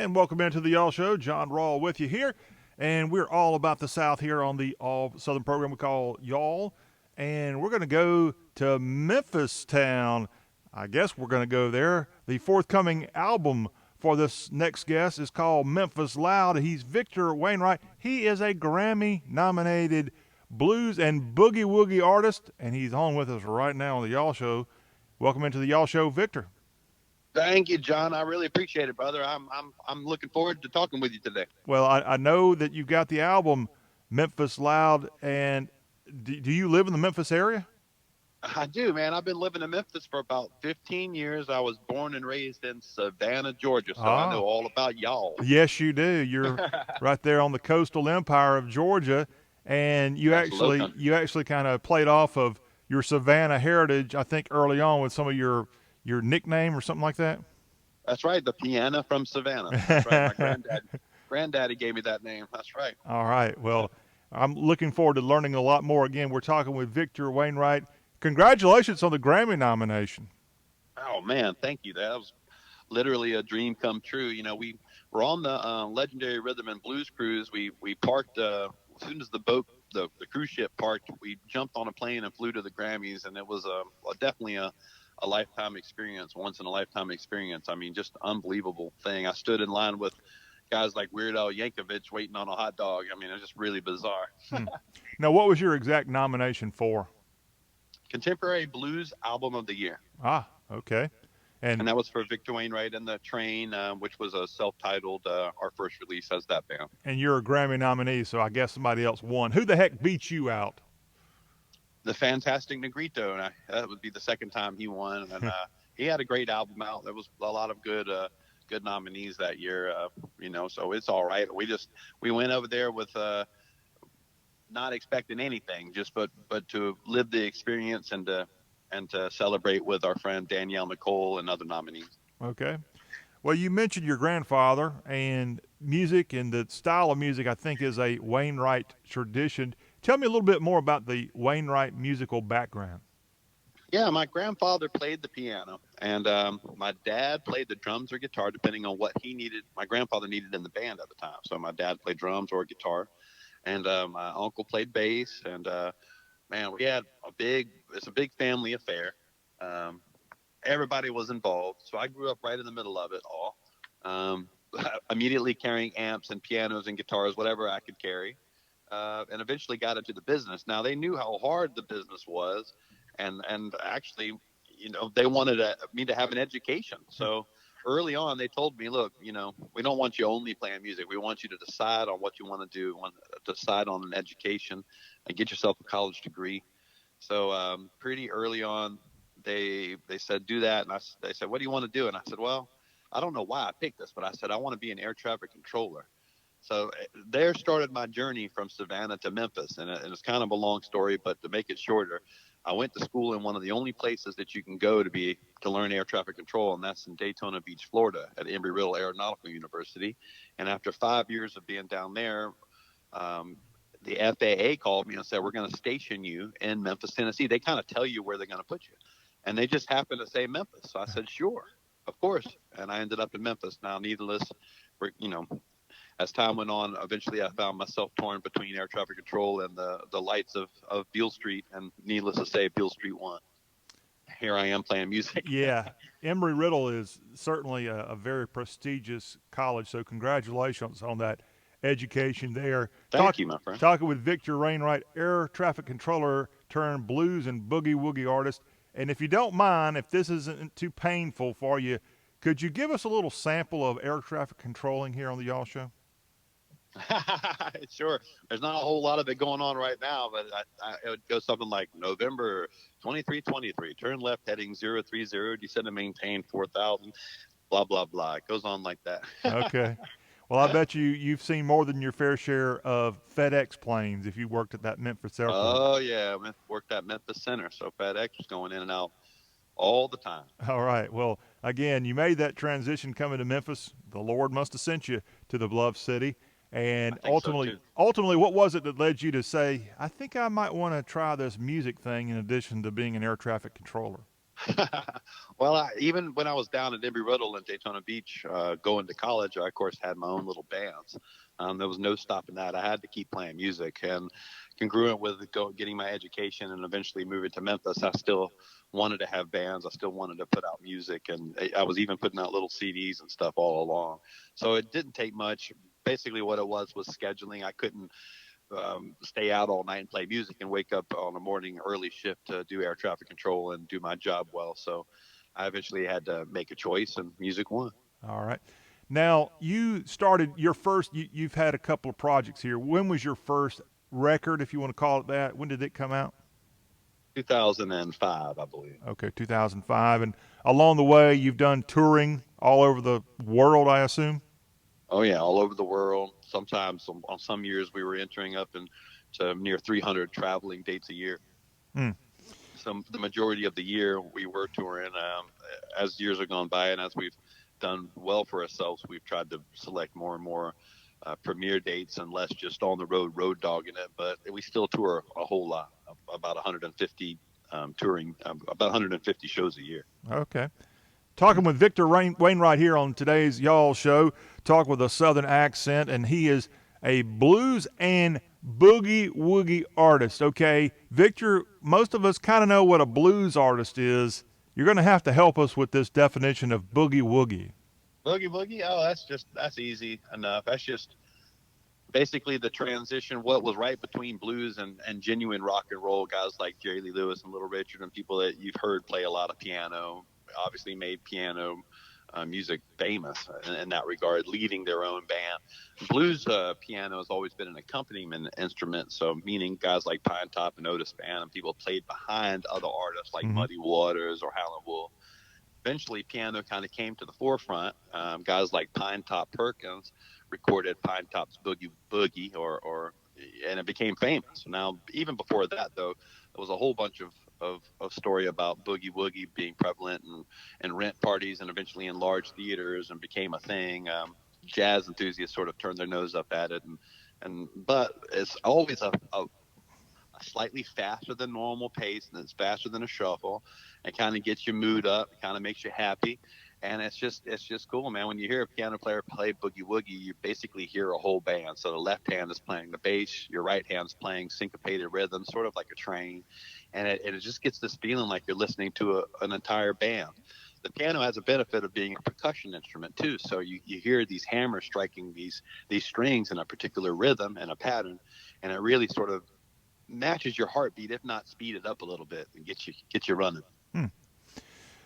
And welcome into the Y'all Show. Jon Rawl with you here. And we're all about the South here on the All Southern program we call Y'all. And we're going to go to Memphis town. I guess we're going to go there. The forthcoming album for this next guest is called Memphis Loud. He's Victor Wainwright. He is a Grammy nominated blues and boogie-woogie artist. And he's on with us right now on the Y'all Show. Welcome into the Y'all Show, Victor. Thank you, John. I really appreciate it, brother. I'm looking forward to talking with you today. Well, I know that you got the album Memphis Loud, and do you live in the Memphis area? I do, man. I've been living in Memphis for about 15 years. I was born and raised in Savannah, Georgia, so I know all about y'all. Yes, you do. You're right there on the coastal empire of Georgia, and That's low country. you actually kind of played off of your Savannah heritage, I think, early on with some of your nickname or something like that. That's right, the piano from Savannah. That's right. My granddaddy gave me that name. That's right. All right. Well, I'm looking forward to learning a lot more. Again, we're talking with Victor Wainwright. Congratulations on the Grammy nomination. Oh man, thank you. That was literally a dream come true. You know, we were on the legendary rhythm and blues cruise. We parked as soon as the boat, the cruise ship parked. We jumped on a plane and flew to the Grammys, and it was definitely a lifetime experience, once in a lifetime experience. I mean, just unbelievable thing. I stood in line with guys like Weird Al Yankovic waiting on a hot dog. I mean, it was just really bizarre. Now, what was your exact nomination for? Contemporary Blues Album of the Year. Okay. And that was for Victor Wainwright and The Train, which was a self-titled, our first release as that band. And you're a Grammy nominee, so I guess somebody else won. Who the heck beat you out? The Fantastic Negrito, and that would be the second time he won. And he had a great album out. There was a lot of good nominees that year, so it's all right. We went over there with not expecting anything, just but to live the experience and to celebrate with our friend Danielle Nicole and other nominees. Okay. Well, you mentioned your grandfather, and music and the style of music, I think, is a Wainwright tradition. Tell me a little bit more about the Wainwright musical background. Yeah, my grandfather played the piano, and my dad played the drums or guitar, depending on what he needed. My grandfather needed in the band at the time, so my dad played drums or guitar, and my uncle played bass. And man, we had it's a big family affair. Everybody was involved, so I grew up right in the middle of it all. Immediately carrying amps and pianos and guitars, whatever I could carry. And eventually got into the business. Now they knew how hard the business was, and actually, they wanted me to have an education. So early on, they told me, look, we don't want you only playing music. We want you to decide on what you want to do. We want to decide on an education and get yourself a college degree. So pretty early on, they said do that, and they said, what do you want to do? And I said, well, I don't know why I picked this, but I said I want to be an air traffic controller. So there started my journey from Savannah to Memphis, and it's kind of a long story, but to make it shorter, I went to school in one of the only places that you can go to learn air traffic control, and that's in Daytona Beach, Florida, at Embry-Riddle Aeronautical University. And after 5 years of being down there, the FAA called me and said, we're going to station you in Memphis, Tennessee. They kind of tell you where they're going to put you, and they just happened to say Memphis. So I said, sure, of course, and I ended up in Memphis. Now, needless, as time went on, eventually I found myself torn between air traffic control and the lights of Beale Street, and needless to say, Beale Street won. Here I am playing music. Yeah, Embry-Riddle is certainly a very prestigious college, so congratulations on that education there. Thank you, my friend. Talking with Victor Wainwright, air traffic controller turned blues and boogie-woogie artist. And if you don't mind, if this isn't too painful for you, could you give us a little sample of air traffic controlling here on the Y'all Show? Sure. There's not a whole lot of it going on right now, but it would go something like November 2323, turn left heading 030, descend and maintain 4,000, blah, blah, blah. It goes on like that. Okay. Well, I bet you've seen more than your fair share of FedEx planes if you worked at that Memphis airport. Oh, yeah. I worked at Memphis Center, so FedEx was going in and out all the time. All right. Well, again, you made that transition coming to Memphis. The Lord must have sent you to the beloved city. And ultimately, what was it that led you to say, I think I might want to try this music thing in addition to being an air traffic controller? Well, even when I was down at Embry-Riddle in Daytona Beach, going to college, I of course had my own little bands. There was no stopping that. I had to keep playing music, and congruent with getting my education and eventually moving to Memphis, I still wanted to have bands. I still wanted to put out music, and I was even putting out little CDs and stuff all along. So it didn't take much. Basically, what it was scheduling. I couldn't stay out all night and play music and wake up on a morning early shift to do air traffic control and do my job well. So I eventually had to make a choice, and music won. All right. Now, you started your first, you've had a couple of projects here. When was your first record, if you want to call it that? When did it come out? 2005, I believe. Okay, 2005. And along the way, you've done touring all over the world, I assume? Oh yeah, all over the world. Sometimes on some years we were entering up to near 300 traveling dates a year. Hmm. The majority of the year we were touring. As years have gone by and as we've done well for ourselves, we've tried to select more and more premiere dates and less just on the road dogging it. But we still tour a whole lot, about 150 touring, about 150 shows a year. Okay. Talking with Victor Wainwright here on today's Y'all Show. Talk with a Southern accent, and he is a blues and boogie-woogie artist. Okay, Victor, most of us kind of know what a blues artist is. You're going to have to help us with this definition of boogie-woogie. Boogie, oh, that's easy enough. That's just basically the transition, what was right between blues and genuine rock and roll. Guys like Jerry Lee Lewis and Little Richard and people that you've heard play a lot of piano, obviously made piano music famous in that regard, leading their own band. Blues piano has always been an accompaniment instrument, so meaning guys like Pine Top and Otis Spann and people played behind other artists like Mm-hmm. Muddy Waters or Howlin' Wolf. Eventually, piano kind of came to the forefront. Guys like Pine Top Perkins recorded Pine Top's Boogie Boogie, and it became famous. Now, even before that, though, there was a whole bunch of story about boogie woogie being prevalent and rent parties and eventually in large theaters and became a thing. Jazz enthusiasts sort of turned their nose up at it, and but it's always a slightly faster than normal pace, and it's faster than a shuffle. It kind of gets your mood up, it kind of makes you happy, and it's just cool, man. When you hear a piano player play boogie woogie, you basically hear a whole band. So the left hand is playing the bass, your right hand's playing syncopated rhythm, sort of like a train, and it just gets this feeling like you're listening to an entire band. The piano has a benefit of being a percussion instrument too, so you hear these hammers striking these strings in a particular rhythm and a pattern, and it really sort of matches your heartbeat, if not speed it up a little bit and get you running. Hmm.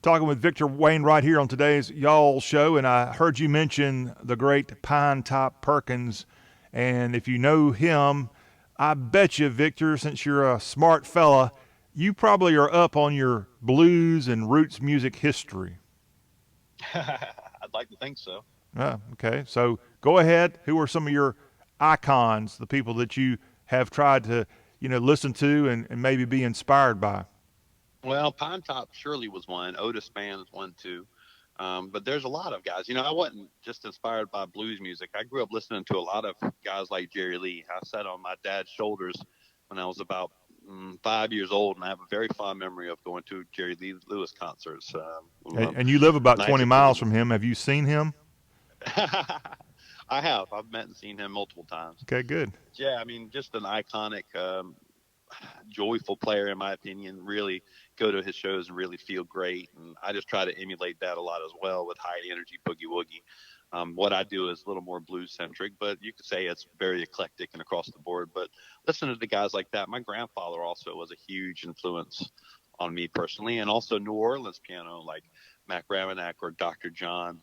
Talking with Victor Wainwright here on today's Y'all Show, and I heard you mention the great Pine Top Perkins, and if you know him, I bet you, Victor, since you're a smart fella, you probably are up on your blues and roots music history. I'd like to think so. Okay, so go ahead. Who are some of your icons, the people that you have tried to, listen to and maybe be inspired by? Well, Pine Top surely was one. Otis Spann is one too. But there's a lot of guys. I wasn't just inspired by blues music. I grew up listening to a lot of guys like Jerry Lee. I sat on my dad's shoulders when I was about 5 years old, and I have a very fond memory of going to Jerry Lee Lewis concerts. And you live about Nice 20 and miles cool. from him. Have you seen him? I have. I've met and seen him multiple times. Okay, good. Yeah, I mean, just an iconic, joyful player, in my opinion. Really go to his shows and really feel great. And I just try to emulate that a lot as well with high energy boogie woogie. What I do is a little more blues centric, but you could say it's very eclectic and across the board. But listening to the guys like that, my grandfather also was a huge influence on me personally, and also New Orleans piano like Mac Raminack or Dr. John.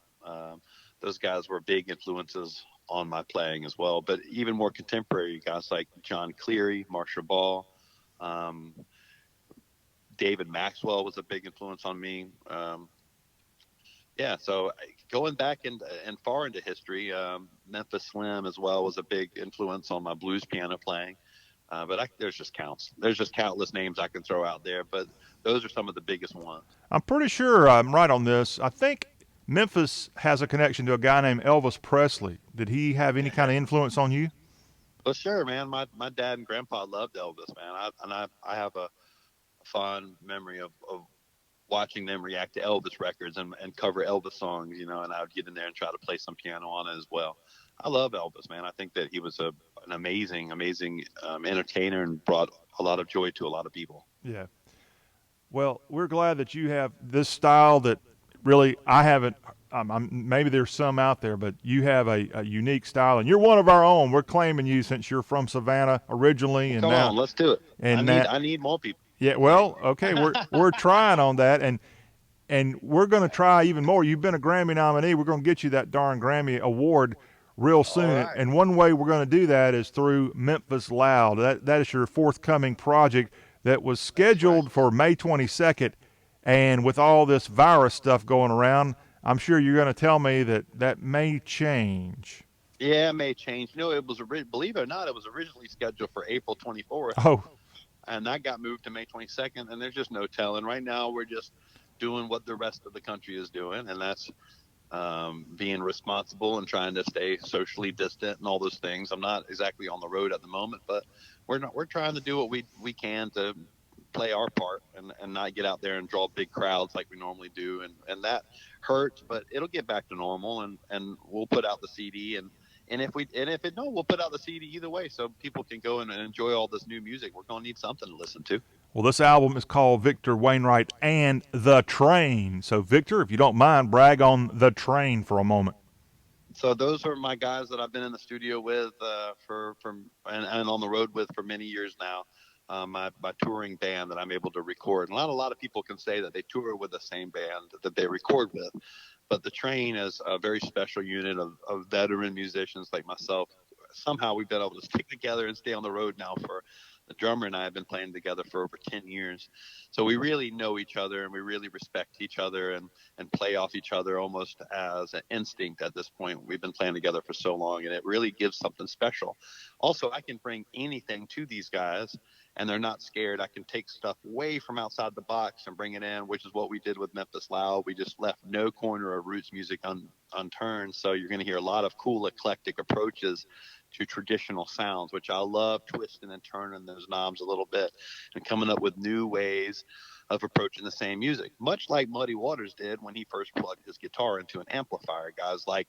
Those guys were big influences on my playing as well. But even more contemporary guys like John Cleary, Marcia Ball, um, David Maxwell was a big influence on me. Yeah, so going back and far into history, Memphis Slim as well was a big influence on my blues piano playing. But there's just counts. There's just countless names I can throw out there, but those are some of the biggest ones. I'm pretty sure I'm right on this. I think Memphis has a connection to a guy named Elvis Presley. Did he have any kind of influence on you? Well, sure, man. My dad and grandpa loved Elvis, man. I have a fond memory of watching them react to Elvis records and cover Elvis songs, you know, and I would get in there and try to play some piano on it as well. I love Elvis, man. I think that he was an amazing entertainer and brought a lot of joy to a lot of people. Yeah. Well, we're glad that you have this style that really I haven't. Maybe there's some out there, but you have a unique style, and you're one of our own. We're claiming you since you're from Savannah originally, Well, and come now, on, let's do it. and that. I need more people. Yeah. Well, okay. We're trying on that, and we're going to try even more. You've been a Grammy nominee. We're going to get you that darn Grammy award real All soon. right. And one way we're going to do that is through Memphis Loud. That is your forthcoming project that was That's right. scheduled for May 22nd. And with all this virus stuff going around, I'm sure you're going to tell me that may change. Yeah, it may change. You know, believe it or not, it was originally scheduled for April 24th, Oh, and that got moved to May 22nd. And there's just no telling. Right now, we're just doing what the rest of the country is doing, and that's being responsible and trying to stay socially distant and all those things. I'm not exactly on the road at the moment, but we're trying to do what we can to play our part and not get out there and draw big crowds like we normally do, and that hurts, but it'll get back to normal, and we'll put out the CD, and if it don't, we'll put out the CD either way so people can go and enjoy all this new music. We're gonna need something to listen to. well, this album is called Victor Wainwright and The Train. So, Victor, if you don't mind, brag on The Train for a moment. So those are my guys that I've been in the studio with and on the road with for many years now. My touring band that I'm able to record. And not a lot of people can say that they tour with the same band that they record with, but the Train is a very special unit of veteran musicians like myself. Somehow we've been able to stick together and stay on the road now for the drummer and I have been playing together for over 10 years. So we really know each other and we really respect each other and play off each other almost as an instinct at this point. We've been playing together for so long and it really gives something special. Also, I can bring anything to these guys and they're not scared. I can take stuff way from outside the box and bring it in, which is what we did with Memphis Loud. We just left no corner of roots music unturned. So you're going to hear a lot of cool, eclectic approaches to traditional sounds, which I love twisting and turning those knobs a little bit and coming up with new ways of approaching the same music, much like Muddy Waters did when he first plugged his guitar into an amplifier. Guys like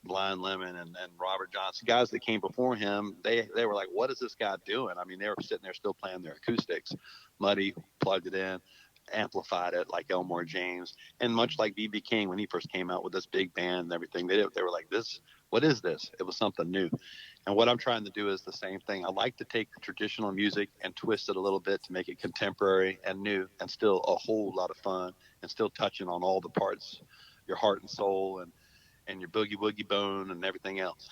Blind Lemon and Robert Johnson, guys that came before him, they were like, what is this guy doing? I mean, they were sitting there still playing their acoustics. Muddy plugged it in, amplified it like Elmore James, and much like B.B. King when he first came out with this big band and everything, they were like, this, what is this? It was something new. And what I'm trying to do is the same thing. I like to take the traditional music and twist it a little bit to make it contemporary and new and still a whole lot of fun and still touching on all the parts, your heart and soul and your boogie woogie bone and everything else.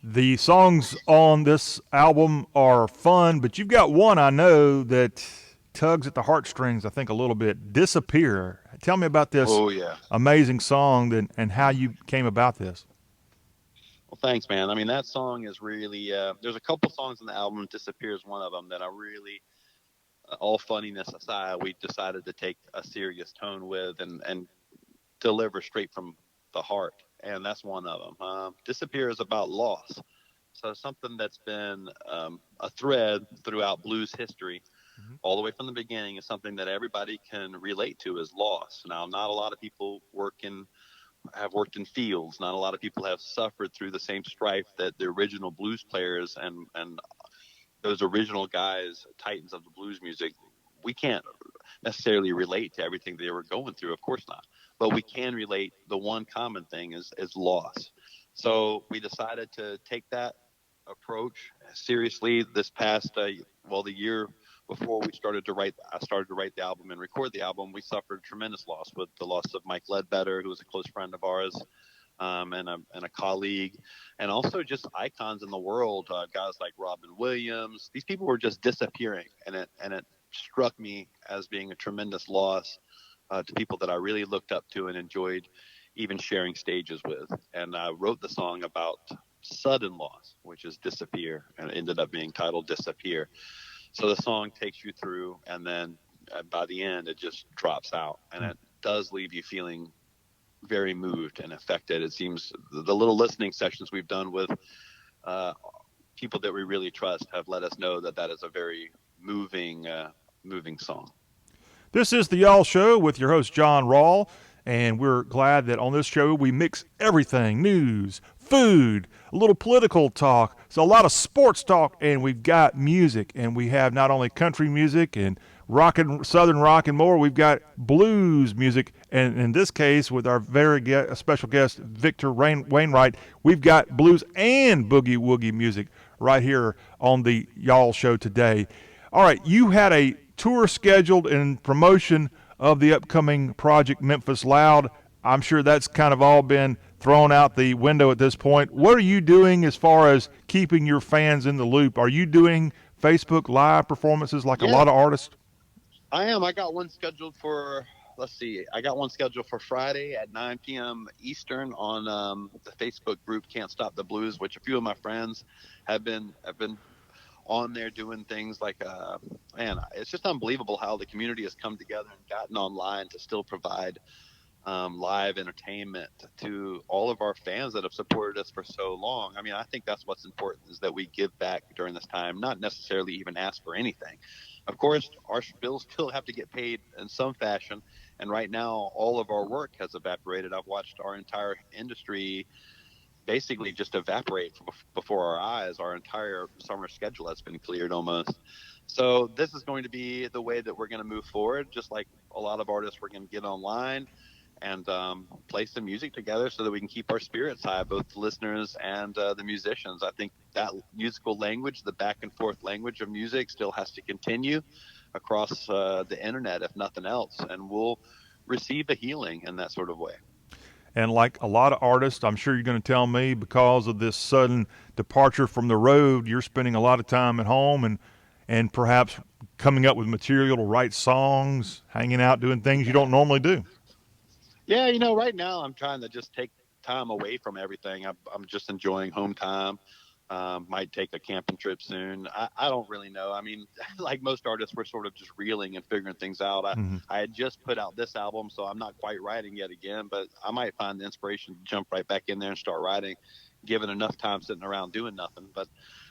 The songs on this album are fun, but you've got one I know that tugs at the heartstrings, I think, a little bit. Disappear. Tell me about this Oh, yeah. amazing song and how you came about this. Well, thanks, man. I mean, that song is really, there's a couple songs on the album, Disappear is one of them, that I really, all funniness aside, we decided to take a serious tone with and deliver straight from the heart. And that's one of them. Disappear is about loss. So something that's been a thread throughout blues history, all the way from the beginning, is something that everybody can relate to is loss. Now, not a lot of people have worked in fields. Not a lot of people have suffered through the same strife that the original blues players and those original guys, titans of the blues music. We can't necessarily relate to everything they were going through, of course not. But we can relate. The one common thing is loss. So we decided to take that approach seriously this past the year before I started to write the album and record the album. We suffered tremendous loss with the loss of Mike Ledbetter, who was a close friend of ours, and a colleague, and also just icons in the world, guys like Robin Williams. These people were just disappearing, and it struck me as being a tremendous loss to people that I really looked up to and enjoyed even sharing stages with. And I wrote the song about sudden loss, which is disappear, and it ended up being titled Disappear. So the song takes you through, and then by the end, it just drops out, and it does leave you feeling very moved and affected. It seems the little listening sessions we've done with people that we really trust have let us know that is a very moving song. This is the Y'all Show with your host, Jon Rawl, and we're glad that on this show we mix everything: news, food, a little political talk, so a lot of sports talk, and we've got music. And we have not only country music and southern rock and more, we've got blues music. And in this case, with our very special guest, Victor Wainwright, we've got blues and boogie-woogie music right here on the Y'all Show today. All right, you had a tour scheduled in promotion of the upcoming project Memphis Loud. I'm sure that's kind of all been thrown out the window at this point. What are you doing as far as keeping your fans in the loop? Are you doing Facebook Live performances like a lot of artists? I am. I got one scheduled for, Friday at 9 p.m. Eastern on the Facebook group Can't Stop the Blues, which a few of my friends have been on there doing things like, man, it's just unbelievable how the community has come together and gotten online to still provide live entertainment to all of our fans that have supported us for so long. I mean, I think that's what's important, is that we give back during this time, not necessarily even ask for anything. Of course, our bills still have to get paid in some fashion, and right now all of our work has evaporated. I've watched our entire industry basically just evaporate before our eyes. Our entire summer schedule has been cleared almost. So this is going to be the way that we're going to move forward. Just like a lot of artists, we're going to get online and play some music together so that we can keep our spirits high, both the listeners and the musicians. I think that musical language, the back and forth language of music, still has to continue across the internet, if nothing else, and we'll receive a healing in that sort of way. And like a lot of artists, I'm sure you're going to tell me, because of this sudden departure from the road, you're spending a lot of time at home and perhaps coming up with material to write songs, hanging out, doing things you don't normally do. Yeah, right now I'm trying to just take time away from everything. I'm just enjoying home time. Might take a camping trip soon. I don't really know. I mean, like most artists, we're sort of just reeling and figuring things out. I had just put out this album, so I'm not quite writing yet again, but I might find the inspiration to jump right back in there and start writing, given enough time sitting around doing nothing. But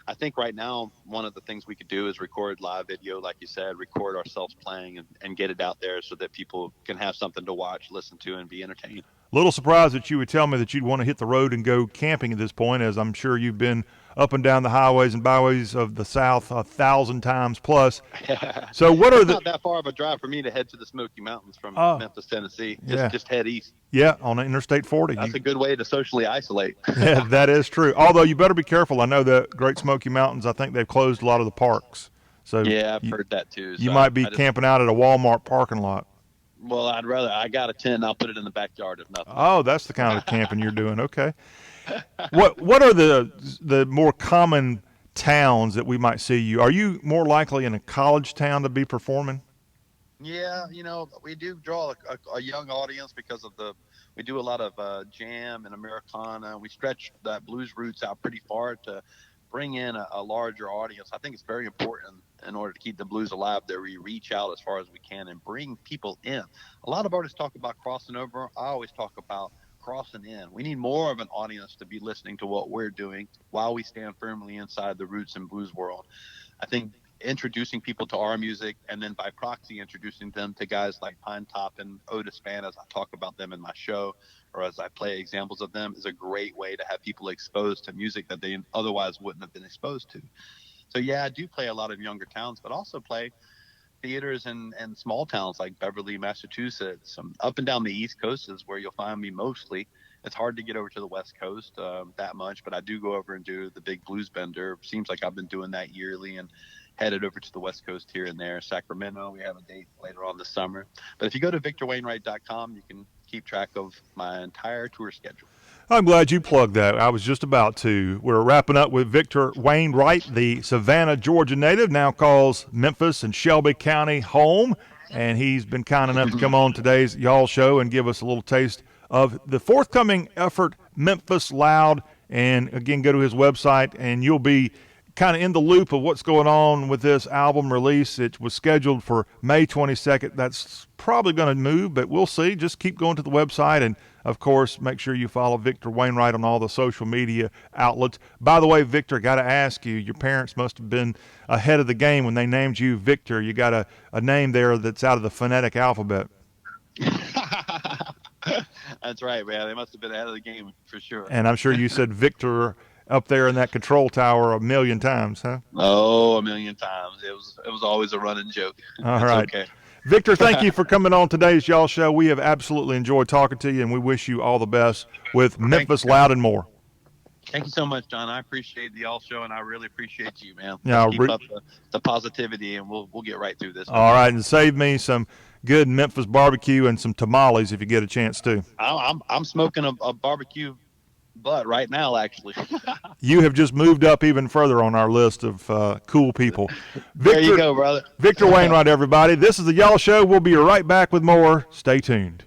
I think right now, one of the things we could do is record live video, like you said, record ourselves playing and get it out there so that people can have something to watch, listen to, and be entertained. Little surprised that you would tell me that you'd want to hit the road and go camping at this point, as I'm sure you've been up and down the highways and byways of the South 1,000 times plus. So what are not that far of a drive for me to head to the Smoky Mountains from Memphis, Tennessee. Just head east. Yeah, on Interstate 40. That's a good way to socially isolate. Yeah, that is true. Although you better be careful. I know the Great Smoky Mountains, I think they've closed a lot of the parks. So yeah, I've heard that too. You might be camping out at a Walmart parking lot. Well, I got a tent. I'll put it in the backyard if nothing. Oh, that's the kind of camping you're doing. Okay. What are the more common towns that we might see you? Are you more likely in a college town to be performing? Yeah, we do draw a young audience because of we do a lot of jam and Americana. We stretch that blues roots out pretty far to bring in a larger audience. I think it's very important in order to keep the blues alive that we reach out as far as we can and bring people in. A lot of artists talk about crossing over. I always talk about crossing in. We need more of an audience to be listening to what we're doing while we stand firmly inside the roots and blues world. I think introducing people to our music, and then by proxy introducing them to guys like Pine Top and Otis Spann, as I talk about them in my show or as I play examples of them, is a great way to have people exposed to music that they otherwise wouldn't have been exposed to. So yeah, I do play a lot of younger towns, but also play theaters in small towns like Beverly, Massachusetts. Up and down the East Coast is where you'll find me mostly. It's hard to get over to the West Coast that much, but I do go over and do the big blues bender. Seems like I've been doing that yearly, and headed over to the West Coast here and there. Sacramento, we have a date later on this summer. But if you go to victorwainwright.com, you can keep track of my entire tour schedule. I'm glad you plugged that. I was just about to. We're wrapping up with Victor Wainwright, the Savannah, Georgia native, now calls Memphis and Shelby County home. And he's been kind enough to come on today's Y'all Show and give us a little taste of the forthcoming effort, Memphis Loud. And again, go to his website and you'll be kind of in the loop of what's going on with this album release. It was scheduled for May 22nd. That's probably going to move, but we'll see. Just keep going to the website, and of course, make sure you follow Victor Wainwright on all the social media outlets. By the way, Victor, got to ask you, your parents must have been ahead of the game when they named you Victor. You got a name there that's out of the phonetic alphabet. That's right, man. They must have been ahead of the game for sure. And I'm sure you said Victor up there in that control tower a million times, huh? Oh, a million times. It was always a running joke. All right. Okay. Victor, thank you for coming on today's Y'all Show. We have absolutely enjoyed talking to you, and we wish you all the best with Memphis Loud and more. Thank you so much, John. I appreciate the Y'all Show, and I really appreciate you, man. Yeah, keep up the positivity, and we'll get right through this. All right, and save me some good Memphis barbecue and some tamales if you get a chance to. I'm smoking a barbecue butt right now, actually. You have just moved up even further on our list of cool people. Victor, there you go, brother. Victor Wainwright, everybody. This is the Y'all Show. We'll be right back with more. Stay tuned.